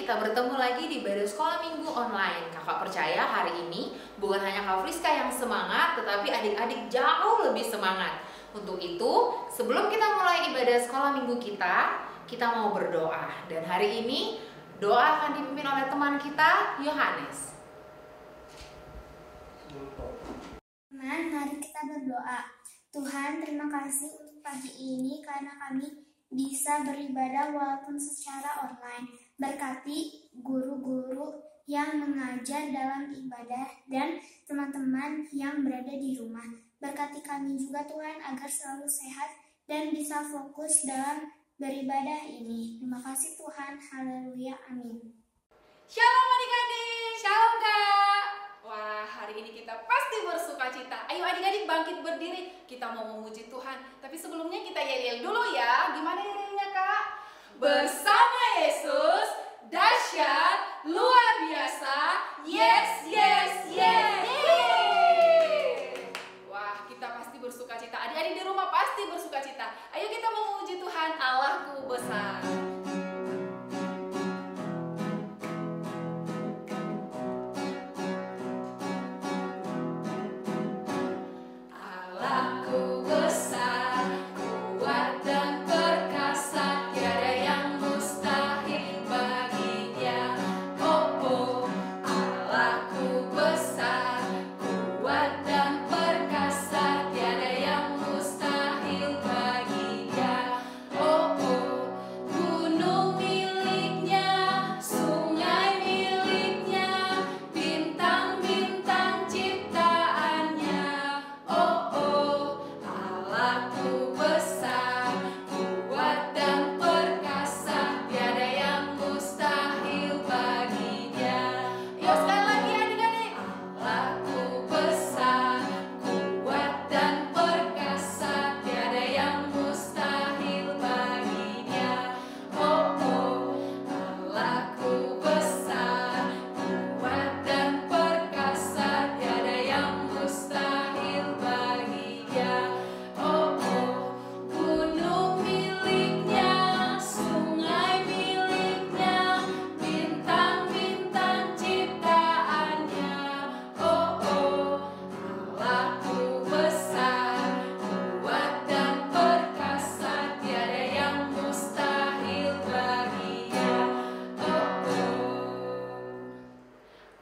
kita bertemu lagi di Ibadah Sekolah Minggu Online. Kakak percaya hari ini bukan hanya Kak Friska yang semangat, tetapi adik-adik jauh lebih semangat. Untuk itu, sebelum kita mulai ibadah sekolah minggu kita mau berdoa. Dan hari ini, doa akan dipimpin oleh teman kita, Yohanes. Mari kita berdoa. Tuhan, terima kasih untuk pagi ini karena kami bisa beribadah walaupun secara online. Berkati guru-guru yang mengajar dalam ibadah dan teman-teman yang berada di rumah. Berkati kami juga Tuhan agar selalu sehat dan bisa fokus dalam beribadah ini. Terima kasih Tuhan. Haleluya. Amin. Shalom adik-adik. Shalom Kak. Wah, hari ini kita pasti bersuka cita. Ayo adik-adik bangkit berdiri. Kita mau memuji Tuhan. Tapi sebelumnya kita yel-yel dulu ya. Gimana yel-yelnya Kak? Bersama Yesus, dahsyat, luar biasa. Yes, yes, yes. Yeay. Wah, kita pasti bersuka cita. Adik-adik di rumah pasti bersuka cita. Ayo kita memuji Tuhan, Allahku besar.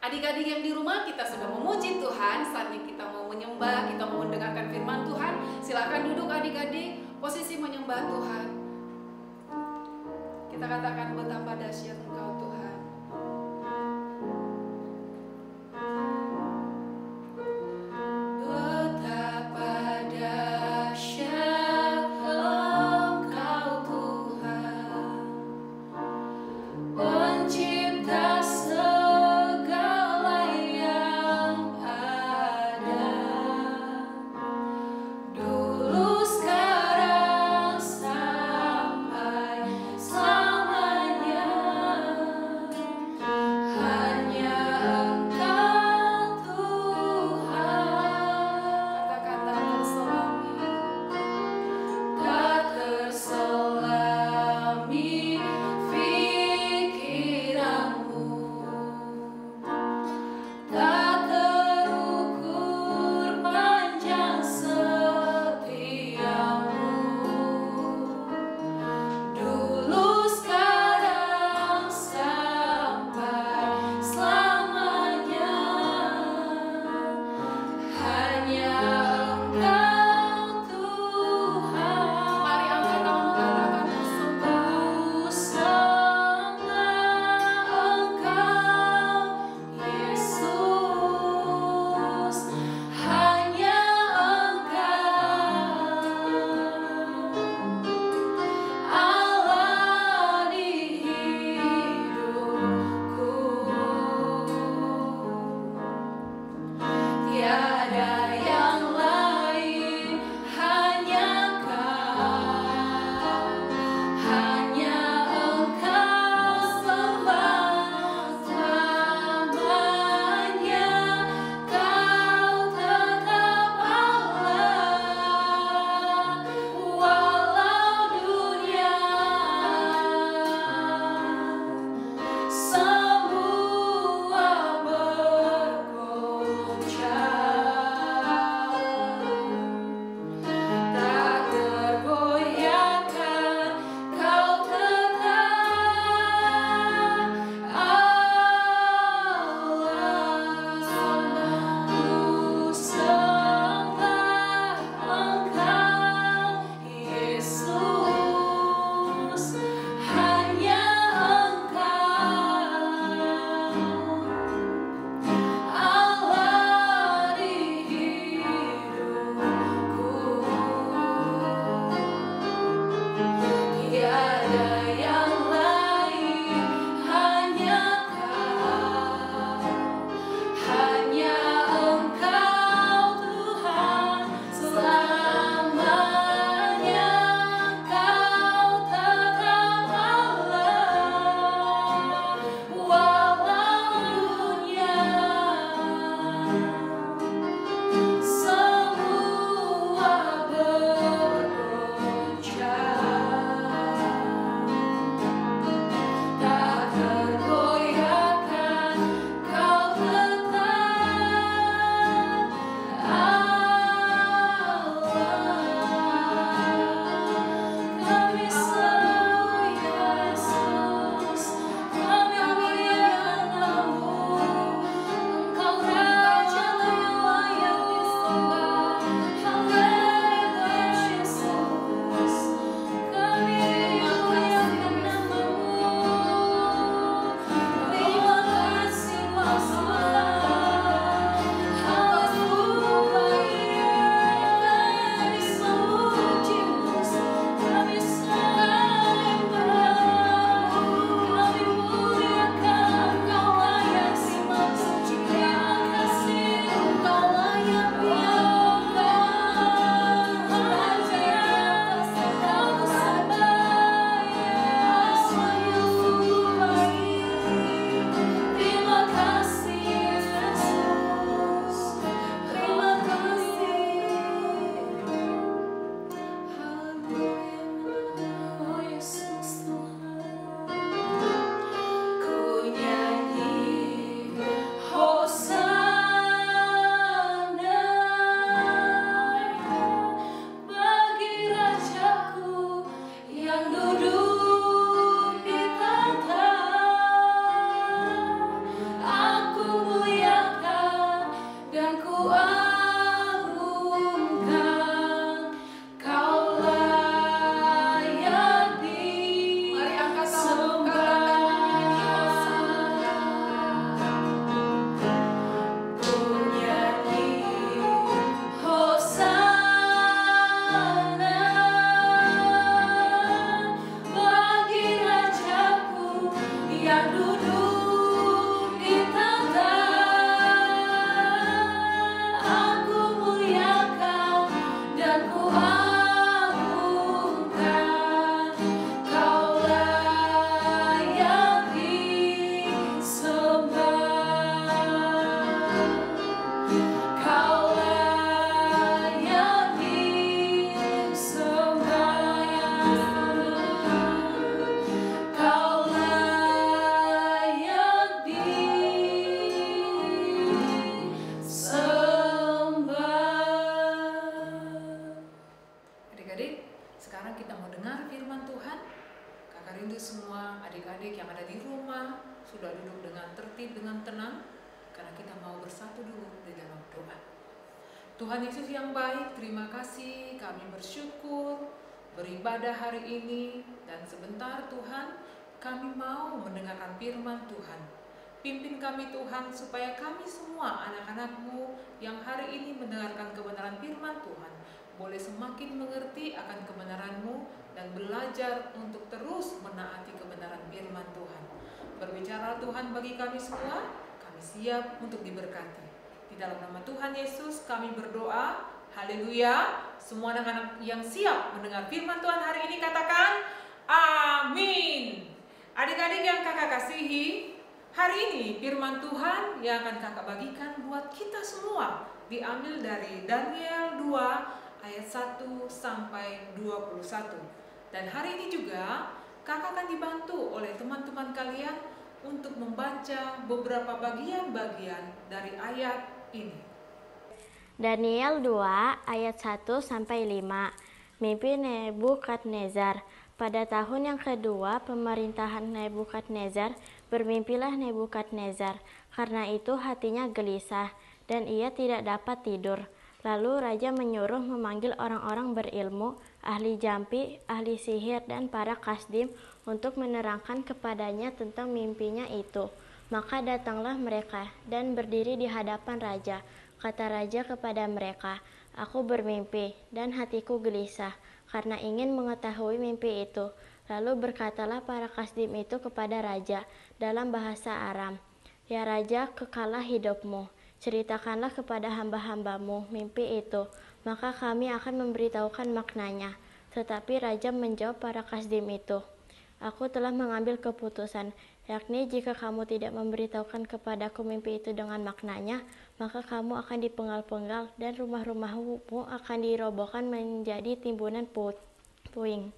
Adik-adik yang di rumah, kita sudah memuji Tuhan. Saatnya kita mau menyembah, kita mau mendengarkan firman Tuhan. Silakan duduk adik-adik, posisi menyembah Tuhan. Kita katakan betapa dahsyat Engkau Tuhan. Betapa dahsyat Engkau Tuhan, Pencipta segala yang ada, dulu, sekarang, sampai selamanya. semua sudah duduk dengan tertib, dengan tenang, karena kita mau bersatu dulu di dalam doa. Tuhan Yesus yang baik, terima kasih, kami bersyukur beribadah hari ini, dan sebentar Tuhan, kami mau mendengarkan firman Tuhan. Pimpin kami Tuhan, supaya kami semua anak-anak-Mu yang hari ini mendengarkan kebenaran firman Tuhan, boleh semakin mengerti akan kebenaran-Mu dan belajar untuk terus menaati kebenaran firman Tuhan. Berbicara Tuhan bagi kami semua, kami siap untuk diberkati. Di dalam nama Tuhan Yesus kami berdoa, haleluya. Semua anak-anak yang siap mendengar firman Tuhan hari ini katakan, amin. Adik-adik yang kakak kasihi, hari ini firman Tuhan yang akan kakak bagikan buat kita semua diambil dari Daniel 2 ayat 1 sampai 21. Dan hari ini juga kakak akan dibantu oleh teman-teman kalian untuk membaca beberapa bagian-bagian dari ayat ini. Daniel 2 ayat 1 sampai 5. Mimpi Nebukadnezar. Pada tahun yang kedua pemerintahan Nebukadnezar, bermimpilah Nebukadnezar. Karena itu hatinya gelisah dan ia tidak dapat tidur. Lalu raja menyuruh memanggil orang-orang berilmu, ahli jampi, ahli sihir, dan para kasdim untuk menerangkan kepadanya tentang mimpinya itu. Maka datanglah mereka dan berdiri di hadapan raja. Kata raja kepada mereka, "Aku bermimpi dan hatiku gelisah karena ingin mengetahui mimpi itu." Lalu berkatalah para kasdim itu kepada raja dalam bahasa Aram, "Ya raja, kekalah hidupmu. Ceritakanlah kepada hamba-hambamu mimpi itu, maka kami akan memberitahukan maknanya." Tetapi raja menjawab para kasdim itu, "Aku telah mengambil keputusan, yakni jika kamu tidak memberitahukan kepadaku mimpi itu dengan maknanya, maka kamu akan dipenggal-penggal dan rumah-rumahmu akan dirobohkan menjadi timbunan puing."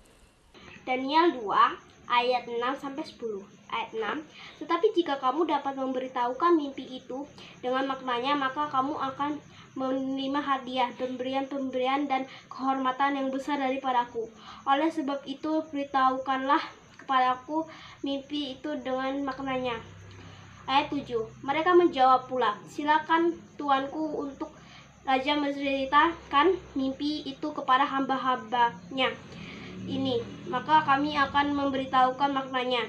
Daniel 2 ayat 6-10. Ayat 6, tetapi jika kamu dapat memberitahukan mimpi itu dengan maknanya, maka kamu akan menerima hadiah, pemberian-pemberian dan kehormatan yang besar daripadaku. Oleh sebab itu, beritahukanlah kepadaku mimpi itu dengan maknanya. Ayat 7, mereka menjawab pula, "Silakan tuanku." Untuk raja menceritakan mimpi itu kepada hamba-hambanya ini, maka kami akan memberitahukan maknanya.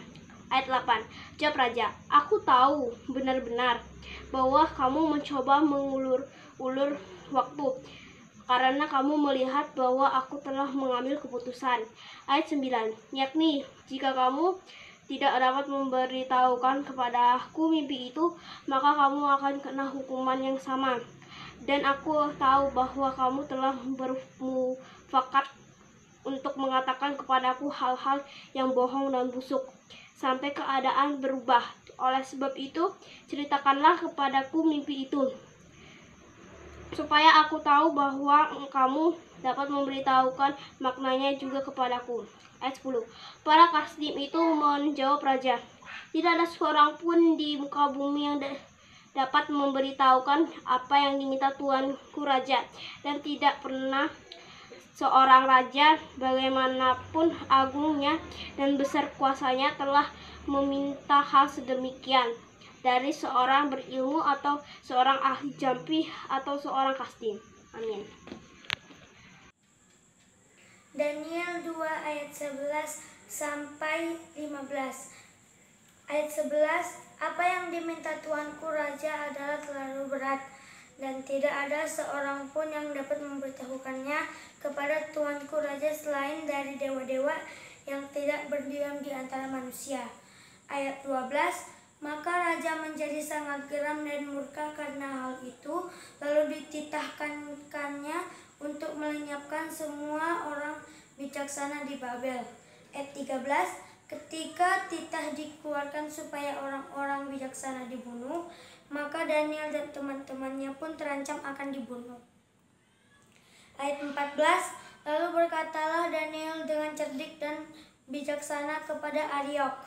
Ayat 8, jawab raja, "Aku tahu benar-benar bahwa kamu mencoba mengulur-ulur waktu, karena kamu melihat bahwa aku telah mengambil keputusan." Ayat 9, yakni jika kamu tidak dapat memberitahukan kepadaku mimpi itu, maka kamu akan kena hukuman yang sama. Dan aku tahu bahwa kamu telah bermufakat untuk mengatakan kepadaku hal-hal yang bohong dan busuk, sampai keadaan berubah. Oleh sebab itu, ceritakanlah kepadaku mimpi itu, supaya aku tahu bahwa kamu dapat memberitahukan maknanya juga kepadaku. Ayat 10, para kasdim itu menjawab raja, "Tidak ada seorang pun di muka bumi yang dapat memberitahukan apa yang diminta tuanku raja, dan tidak pernah seorang raja, bagaimanapun agungnya dan besar kuasanya, telah meminta hal sedemikian dari seorang berilmu atau seorang ahli jampi atau seorang kasdim." Amin. Daniel 2 ayat 11 sampai 15. Ayat 11, apa yang diminta tuanku raja adalah terlalu berat, dan tidak ada seorang pun yang dapat memberitahukannya kepada tuanku raja selain dari dewa-dewa yang tidak berdiam di antara manusia. Ayat 12, maka raja menjadi sangat geram dan murka karena hal itu, lalu dititahkannya untuk melenyapkan semua orang bijaksana di Babel. Ayat 13, ketika titah dikeluarkan supaya orang-orang bijaksana dibunuh, maka Daniel dan teman-temannya pun terancam akan dibunuh. Ayat 14, lalu berkatalah Daniel dengan cerdik dan bijaksana kepada Ariok,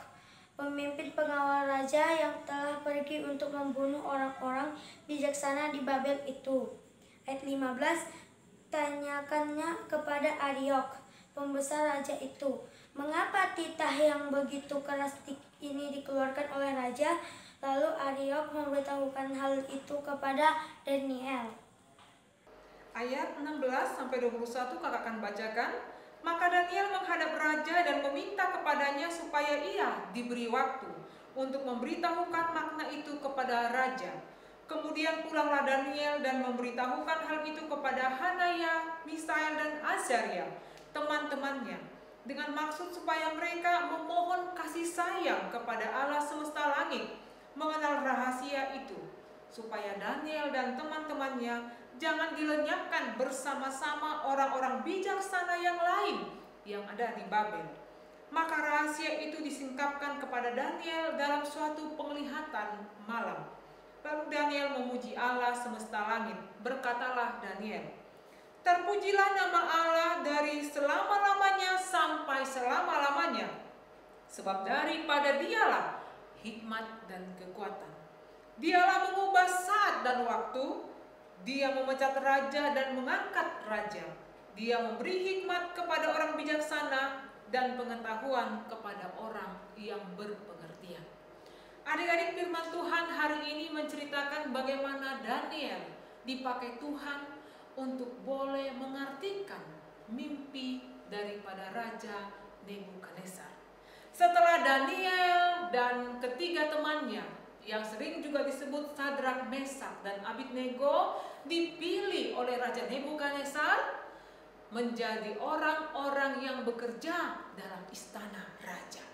pemimpin pengawal raja yang telah pergi untuk membunuh orang-orang bijaksana di Babel itu. Ayat 15, tanyakannya kepada Ariok, pembesar raja itu, mengapa titah yang begitu keras ini dikeluarkan oleh raja. Lalu Ariok memberitahukan hal itu kepada Daniel. Ayat 16-21 kakak akan bacakan. Maka Daniel menghadap raja dan meminta kepadanya supaya ia diberi waktu untuk memberitahukan makna itu kepada raja. Kemudian pulanglah Daniel dan memberitahukan hal itu kepada Hanaya, Misael dan Azaria, teman-temannya, dengan maksud supaya mereka memohon kasih sayang kepada Allah semesta langit mengenal rahasia itu, supaya Daniel dan teman-temannya jangan dilenyapkan bersama-sama orang-orang bijaksana yang lain yang ada di Babel. Maka rahasia itu disingkapkan kepada Daniel dalam suatu penglihatan malam. Lalu Daniel memuji Allah semesta langit. Berkatalah Daniel, terpujilah nama Allah dari selama-lamanya sampai selama-lamanya, sebab daripada Dialah hikmat dan kekuatan. Dialah mengubah saat dan waktu. Dia memecat raja dan mengangkat raja. Dia memberi hikmat kepada orang bijaksana dan pengetahuan kepada orang yang berpengertian. Adik-adik, firman Tuhan hari ini menceritakan bagaimana Daniel dipakai Tuhan untuk boleh mengartikan mimpi daripada Raja Nebukadnezar. Setelah Daniel dan ketiga temannya yang sering juga disebut Sadrak, Mesak, dan Abednego dipilih oleh Raja Nebukadnezar menjadi orang-orang yang bekerja dalam istana raja.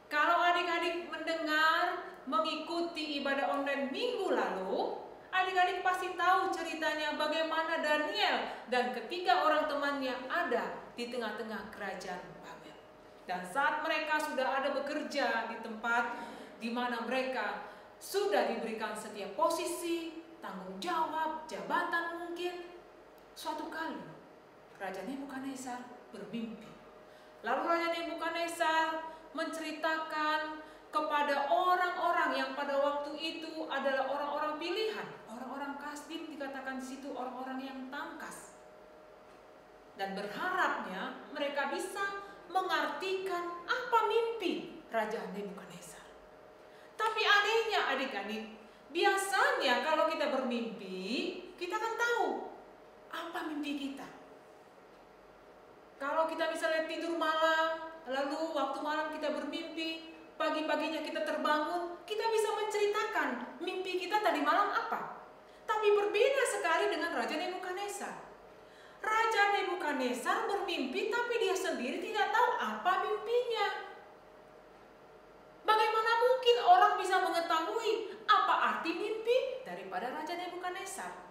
Kalau adik-adik mendengar, mengikuti ibadah online minggu lalu, adik-adik pasti tahu ceritanya bagaimana Daniel dan ketiga orang temannya ada di tengah-tengah kerajaan Babel. Dan saat mereka sudah ada bekerja di tempat di mana mereka sudah diberikan setiap posisi, tanggung jawab, jabatan mungkin, suatu kali Raja Nebukadnezar bermimpi. Lalu Raja Nebukadnezar menceritakan kepada orang-orang yang pada waktu itu adalah orang-orang pilihan, orang-orang kasdim, dikatakan di situ orang-orang yang tangkas. Dan berharapnya mereka bisa mengartikan apa mimpi Raja Nebukadnezar. Tapi anehnya adik-adik, biasanya kalau kita bermimpi, kita kan tahu apa mimpi kita. Kalau kita misalnya tidur malam, lalu waktu malam kita bermimpi, pagi-paginya kita terbangun, kita bisa menceritakan mimpi kita tadi malam apa. Tapi berbeda sekali dengan Raja Nebukadnezar. Raja Nebukadnezar bermimpi tapi dia sendiri tidak tahu apa mimpinya. Bagaimana mungkin orang bisa mengetahui apa arti mimpi daripada Raja Nebukadnezar?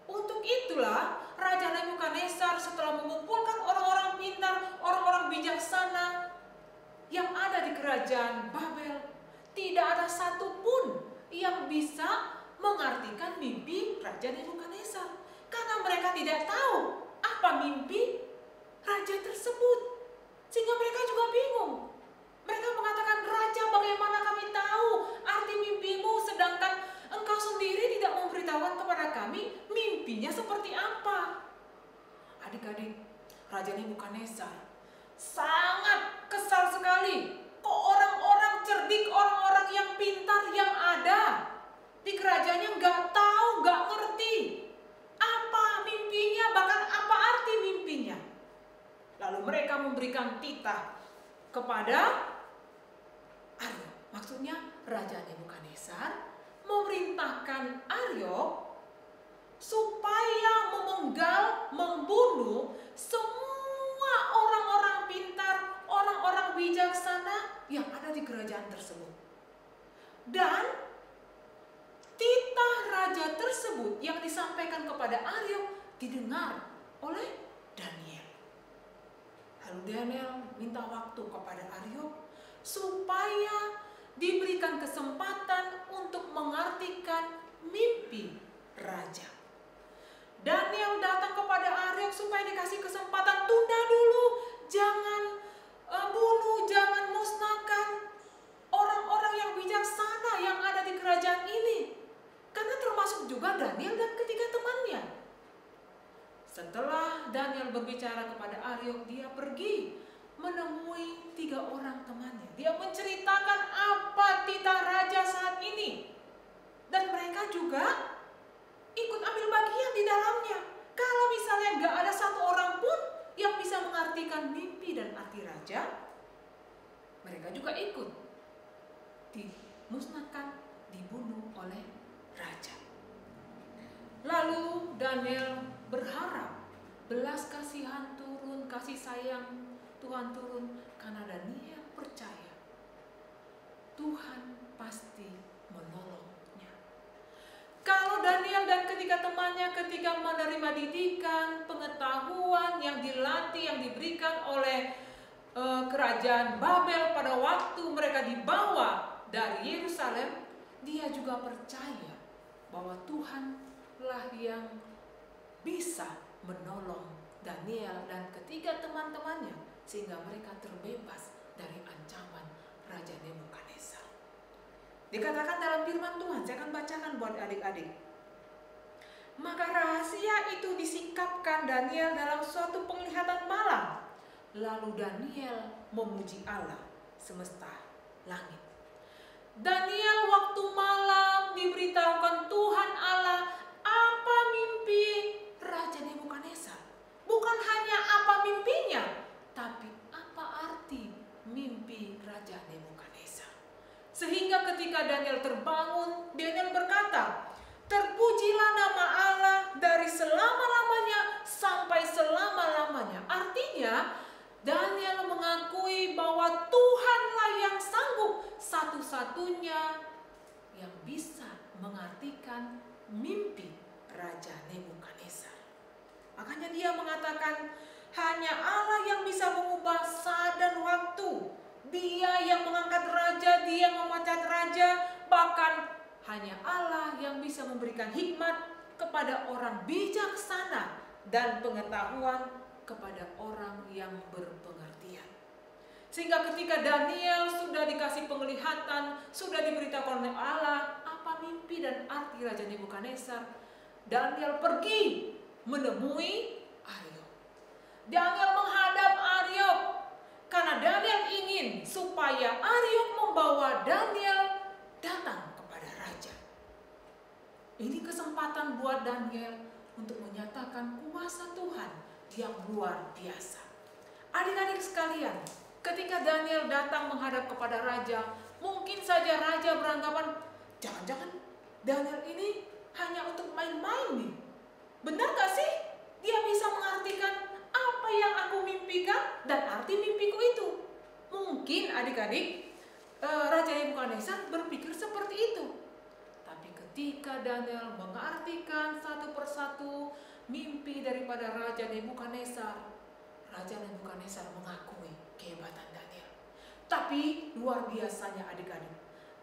Untuk itulah Raja Nebukadnezar setelah mengumpulkan orang-orang pintar, orang-orang bijaksana yang ada di kerajaan Babel, tidak ada satupun yang bisa mengartikan mimpi Raja Nebukadnezar, karena mereka tidak tahu apa mimpi raja tersebut. Sehingga mereka juga bingung. Mereka mengatakan, "Raja, bagaimana kami tahu arti mimpimu sedangkan engkau sendiri tidak memberitahukan kepada kami mimpinya seperti apa?" Adik-adik, Raja Nebukadnezar sangat kesal sekali. Kok orang-orang cerdik, orang-orang yang pintar yang ada di kerajaannya nggak tahu, nggak ngerti apa mimpinya, bahkan apa arti mimpinya. Lalu mereka memberikan titah kepada Aryok. Maksudnya Raja Nebukadnezar memerintahkan Aryok supaya memenggal, membunuh semua orang-orang pintar, orang-orang bijaksana yang ada di kerajaan tersebut. Dan titah raja tersebut yang disampaikan kepada Aryok didengar oleh Daniel. Lalu Daniel minta waktu kepada Aryok supaya diberikan kesempatan untuk mengartikan mimpi raja. Daniel datang kepada Aryok supaya dikasih kesempatan, tunda dulu, jangan bunuh, jangan musnahkan orang-orang yang bijaksana yang ada di kerajaan ini. Karena termasuk juga Daniel dan ketiga temannya. Setelah Daniel berbicara kepada Aryok, dia pergi menemui 3 orang temannya. Dia menceritakan apa titah raja saat ini. Dan mereka juga ikut ambil bagian di dalamnya. Kalau misalnya gak ada satu orang pun yang bisa mengartikan mimpi dan arti raja, mereka juga ikut dimusnahkan, dibunuh oleh raja. Lalu Daniel berharap belas kasihan turun, kasih sayang Tuhan turun, karena Daniel percaya Tuhan pasti menolongnya. Kalau Daniel dan ketika temannya ketika menerima didikan, pengetahuan yang dilatih, yang diberikan oleh kerajaan Babel pada waktu mereka dibawa dari Yerusalem, dia juga percaya bahwa Tuhanlah yang bisa menolong Daniel dan ketiga teman-temannya sehingga mereka terbebas dari ancaman Raja Nebukadnezar. Dikatakan dalam firman Tuhan, saya akan bacakan buat adik-adik. Maka rahasia itu disingkapkan Daniel dalam suatu penglihatan malam. Lalu Daniel memuji Allah semesta langit. Daniel waktu malam diberitahukan Tuhan Allah apa mimpi Raja Nebukadnezar. Bukan hanya apa mimpinya, tapi apa arti mimpi Raja Nebukadnezar. Sehingga ketika Daniel terbangun, Daniel berkata, terpujilah nama Allah dari selama-lamanya sampai selama-lamanya. Artinya, Daniel mengakui bahwa Tuhanlah yang sanggup satu-satunya yang bisa mengartikan mimpi Raja Nebukadnezar. Makanya dia mengatakan, hanya Allah yang bisa mengubah saat dan waktu. Dia yang mengangkat raja, dia yang memecat raja, bahkan hanya Allah yang bisa memberikan hikmat kepada orang bijaksana dan pengetahuan kepada orang yang berpengertian. Sehingga ketika Daniel sudah dikasih penglihatan, sudah diberitakan oleh Allah apa mimpi dan arti Raja Nebukadnezar, Daniel pergi menemui Aryok. Daniel menghadap Aryok karena Daniel ingin supaya Aryok membawa Daniel datang kepada raja. Ini kesempatan buat Daniel untuk menyatakan kuasa Tuhan yang luar biasa. Adik-adik sekalian, ketika Daniel datang menghadap kepada raja, mungkin saja raja beranggapan, jangan-jangan Daniel ini hanya untuk main-main nih. Benar gak sih? Dia bisa mengartikan apa yang aku mimpikan dan arti mimpiku itu. Mungkin adik-adik, Raja Nebukadnezar berpikir seperti itu. Tapi ketika Daniel mengartikan satu persatu mimpi daripada Raja Nebukadnezar, Raja Nebukadnezar mengakui kehebatan Daniel. Tapi luar biasanya adik-adik,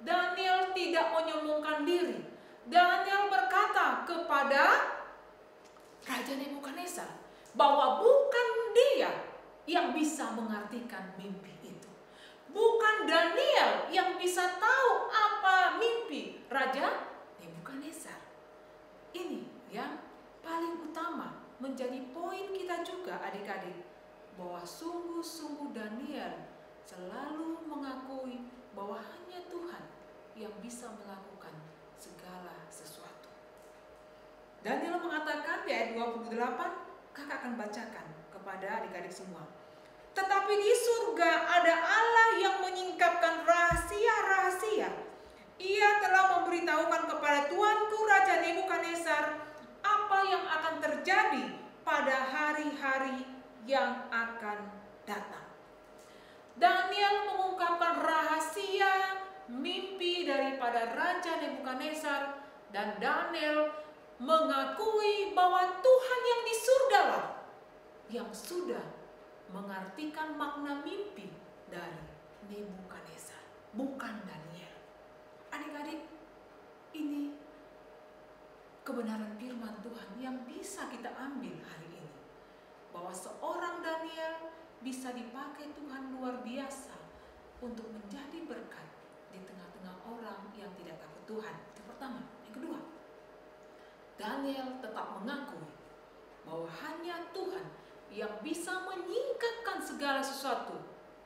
Daniel tidak menyombongkan diri. Daniel berkata kepada Raja Nebukadnezar bahwa bukan dia yang bisa mengartikan mimpi itu. Bukan Daniel yang bisa tahu apa mimpi Raja Nebukadnezar. Ini yang paling utama menjadi poin kita juga adik-adik, bahwa sungguh-sungguh Daniel selalu mengakui bahwa hanya Tuhan yang bisa melakukan segala sesuatu. Daniel mengatakan di ayat 28, kakak akan bacakan kepada adik-adik semua. Tetapi di surga ada Allah yang menyingkapkan rahasia-rahasia. Ia telah memberitahukan kepada tuanku Raja Nebukadnezar apa yang akan terjadi pada hari-hari yang akan datang. Daniel mengungkapkan rahasia mimpi daripada Raja Nebukadnezar, dan Daniel mengakui bahwa Tuhan yang di surga lah yang sudah mengartikan makna mimpi dari Nebukadnezar, bukan Daniel. Adik-adik, ini kebenaran firman Tuhan yang bisa kita ambil hari ini, bahwa seorang Daniel bisa dipakai Tuhan luar biasa untuk menjadi berkat di tengah-tengah orang yang tidak takut Tuhan. Itu pertama. Yang kedua, Daniel tetap mengakui bahwa hanya Tuhan yang bisa menyingkapkan segala sesuatu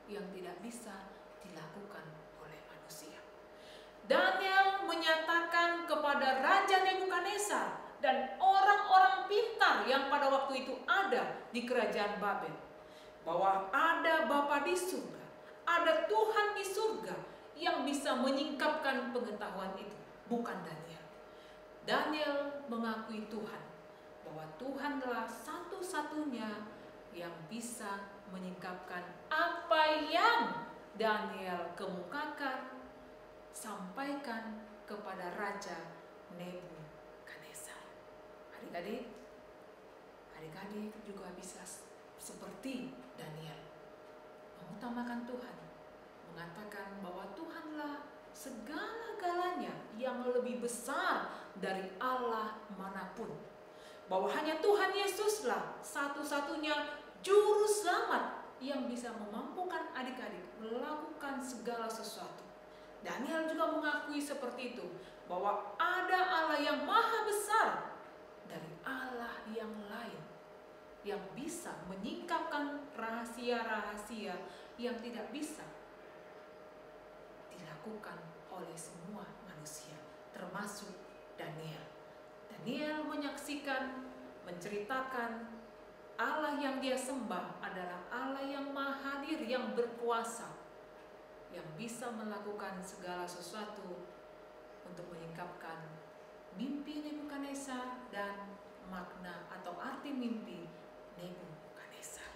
yang tidak bisa dilakukan oleh manusia. Daniel menyatakan kepada Raja Nebukadnezar dan orang-orang pintar yang pada waktu itu ada di kerajaan Babel bahwa ada Bapa di surga, ada Tuhan di surga yang bisa menyingkapkan pengetahuan itu, bukan Daniel. Daniel mengakui Tuhan bahwa Tuhanlah satu-satunya yang bisa menyingkapkan apa yang Daniel kemukakan, sampaikan kepada Raja Nebukadnezar. Adik-adik juga bisa seperti Daniel, mengutamakan Tuhan, mengatakan bahwa Tuhanlah segala-galanya yang lebih besar dari Allah manapun, bahwa hanya Tuhan Yesuslah satu-satunya juru selamat yang bisa memampukan adik-adik melakukan segala sesuatu. Daniel juga mengakui seperti itu, bahwa ada Allah yang maha besar dari Allah yang lain, yang bisa menyingkapkan rahasia-rahasia yang tidak bisa dilakukan oleh semua manusia, termasuk Daniel. Daniel menyaksikan, menceritakan Allah yang dia sembah adalah Allah yang maha hadir, yang berkuasa, yang bisa melakukan segala sesuatu untuk menyingkapkan mimpi Nebukadnezar dan makna atau arti mimpi Nebukadnezar.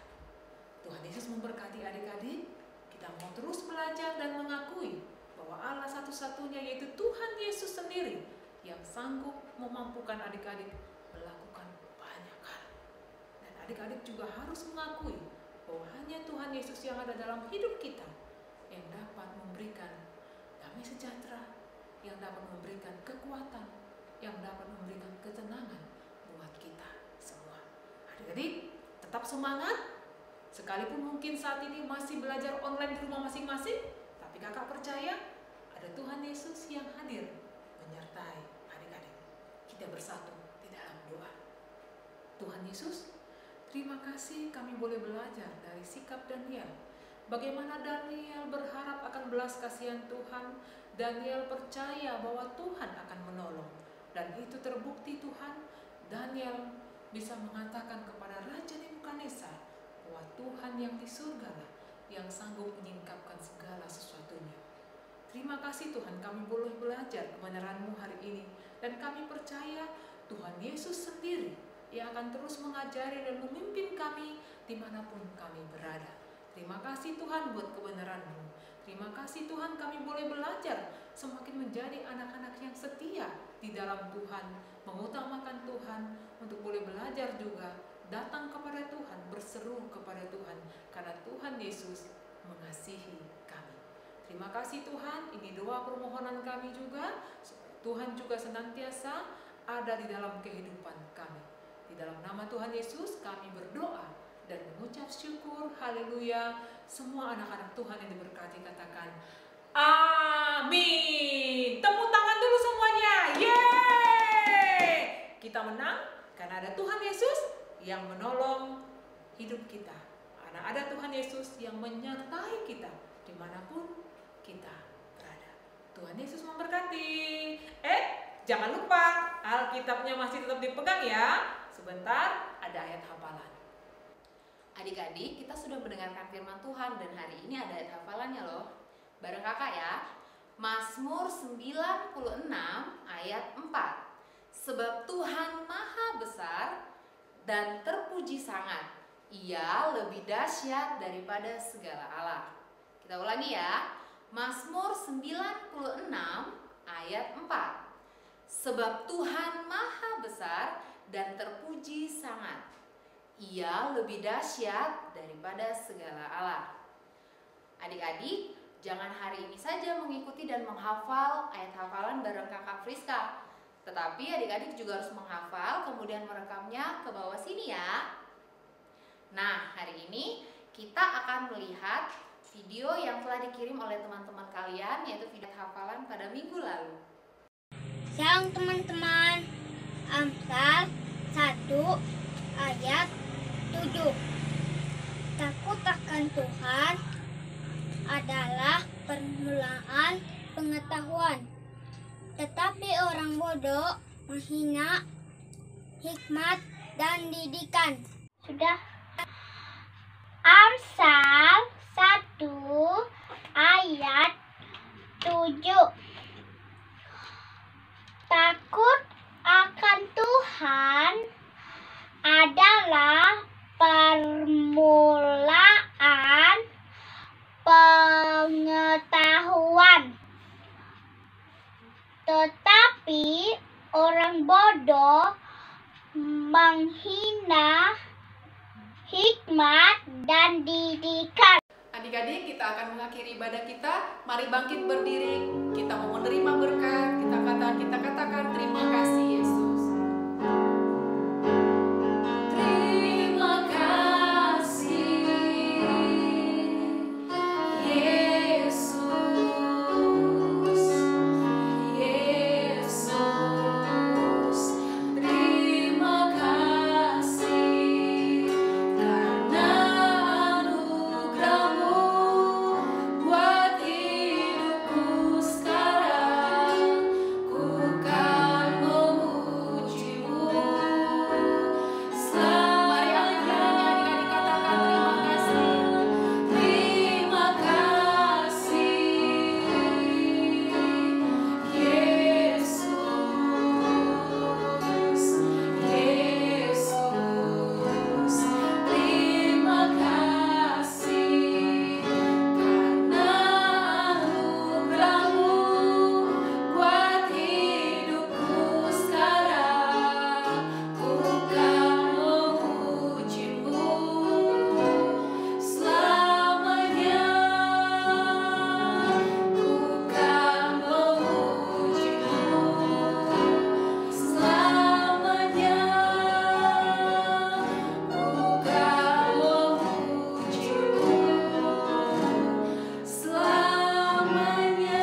Tuhan Yesus memberkati adik-adik. Kita mau terus belajar dan mengakui bahwa Allah satu-satunya, yaitu Tuhan Yesus sendiri, yang sanggup memampukan adik-adik melakukan banyak hal. Dan adik-adik juga harus mengakui bahwa hanya Tuhan Yesus yang ada dalam hidup kita yang dapat memberikan damai sejahtera, yang dapat memberikan kekuatan, yang dapat memberikan ketenangan buat kita semua. Adik-adik tetap semangat, sekalipun mungkin saat ini masih belajar online di rumah masing-masing, tapi kakak percaya ada Tuhan Yesus yang hadir menyertai adik-adik. Kita bersatu di dalam doa. Tuhan Yesus, terima kasih kami boleh belajar dari sikap Daniel. Bagaimana Daniel berharap akan belas kasihan Tuhan. Daniel percaya bahwa Tuhan akan menolong. Dan itu terbukti Tuhan. Daniel bisa mengatakan kepada Raja Nebukadnezar bahwa Tuhan yang di surga lah yang sanggup menyingkapkan segala sesuatunya. Terima kasih Tuhan, kami boleh belajar kebenaran-Mu hari ini. Dan kami percaya Tuhan Yesus sendiri yang akan terus mengajari dan memimpin kami dimanapun kami berada. Terima kasih Tuhan buat kebenaran-Mu. Terima kasih Tuhan, kami boleh belajar semakin menjadi anak-anak yang setia di dalam Tuhan, mengutamakan Tuhan, untuk boleh belajar juga datang kepada Tuhan, berseru kepada Tuhan, karena Tuhan Yesus mengasihi kami. Terima kasih Tuhan, ini doa permohonan kami juga. Tuhan juga senantiasa ada di dalam kehidupan kami. Di dalam nama Tuhan Yesus kami berdoa dan mengucap syukur. Haleluya. Semua anak-anak Tuhan yang diberkati katakan amin. Tepuk tangan dulu semuanya. Yeay! Kita menang karena ada Tuhan Yesus yang menolong hidup kita. Karena ada Tuhan Yesus yang menyertai kita dimanapun kita berada. Tuhan Yesus memberkati. Jangan lupa Alkitabnya masih tetap dipegang ya. Sebentar ada ayat hafalan. Adik-adik, kita sudah mendengarkan firman Tuhan dan hari ini ada ayat hafalannya loh. Bareng kakak ya. Mazmur 96 ayat 4. Sebab Tuhan maha besar dan terpuji sangat. Ia lebih dahsyat daripada segala Allah. Kita ulangi ya. Mazmur 96 ayat 4. Sebab Tuhan maha besar dan terpuji sangat. Ia lebih dahsyat daripada segala Allah. Adik-adik, jangan hari ini saja mengikuti dan menghafal ayat hafalan bareng kakak Friska. Tetapi adik-adik juga harus menghafal, kemudian merekamnya ke bawah sini ya. Nah, hari ini kita akan melihat video yang telah dikirim oleh teman-teman kalian, yaitu video hafalan pada minggu lalu. Shalom teman-teman. Amsal 1 ayat 7. Tuhan adalah permulaan pengetahuan, tetapi orang bodoh menghina hikmat dan didikan. Sudah. Amsal 1 ayat 7. Takut akan Tuhan adalah permulaan pengetahuan, tetapi orang bodoh menghina hikmat dan didikan. Adik-adik, kita akan mengakhiri ibadah kita. Mari bangkit berdiri. Kita mau menerima berkat. Kita katakan terima kasih Yesus. Terima kasih Yesus. Yesus. Terima kasih karena anugerah-Mu buat hidupku sekarang. Ku kan memuji-Mu. Mari adik-adik katakan terima kasih. Terima kasih Yesus. Yesus. Terima kasih karena anugerah-Mu buat hidupku sekarang. Ku kan memuji-Mu selamanya. Ku kan memuji-Mu selamanya. Ku kan memuji-Mu selamanya.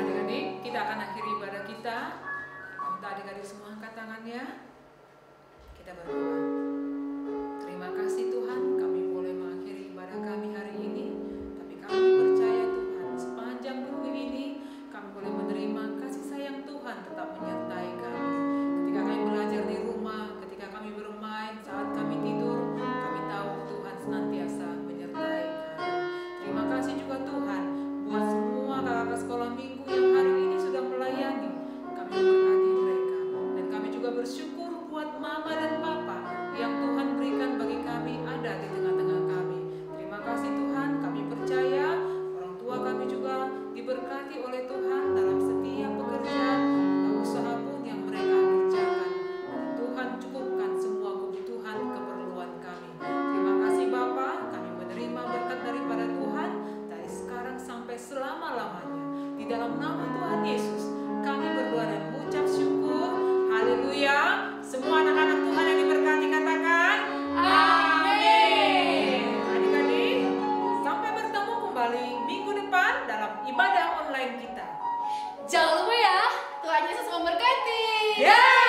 Adik-adik, kita akan akhiri ibadah kita. Minta adik-adik semua angkat tangannya. Kita berdoa. Terima kasih Tuhan, kami boleh mengakhiri ibadah kami hari ini. Tapi kami percaya Tuhan, sepanjang minggu ini kami boleh menerima kasih sayang Tuhan tetap menyertai kami. Ketika kami belajar di rumah, ketika kami bermain, saat kami tidur, kami tahu Tuhan senantiasa menyertai kami. Terima kasih juga Tuhan buat semua kakak sekolah minggu yang hari ini sudah melayani. Kami memberkati mereka. Dan kami juga bersyukur buat mama dan papa yang Tuhan berikan bagi kami ada di tengah-tengah kami. Terima kasih Tuhan, kami percaya orang tua kami juga diberkati oleh Tuhan dalam setiap pekerjaan atau usaha pun yang mereka kerjakan. Dan Tuhan cukupkan semua kebutuhan keperluan kami. Terima kasih Bapa, kami menerima berkat daripada Tuhan dari sekarang sampai selama-lamanya. Di dalam nama Tuhan Yesus, kami berdoa dan mengucap syukur. Haleluya. Semua anak-anak Tuhan yang diberkati katakan amin. Adik-adik, sampai bertemu kembali minggu depan dalam ibadah online kita. Jangan lupa ya, Tuhan Yesus memberkati. Ya.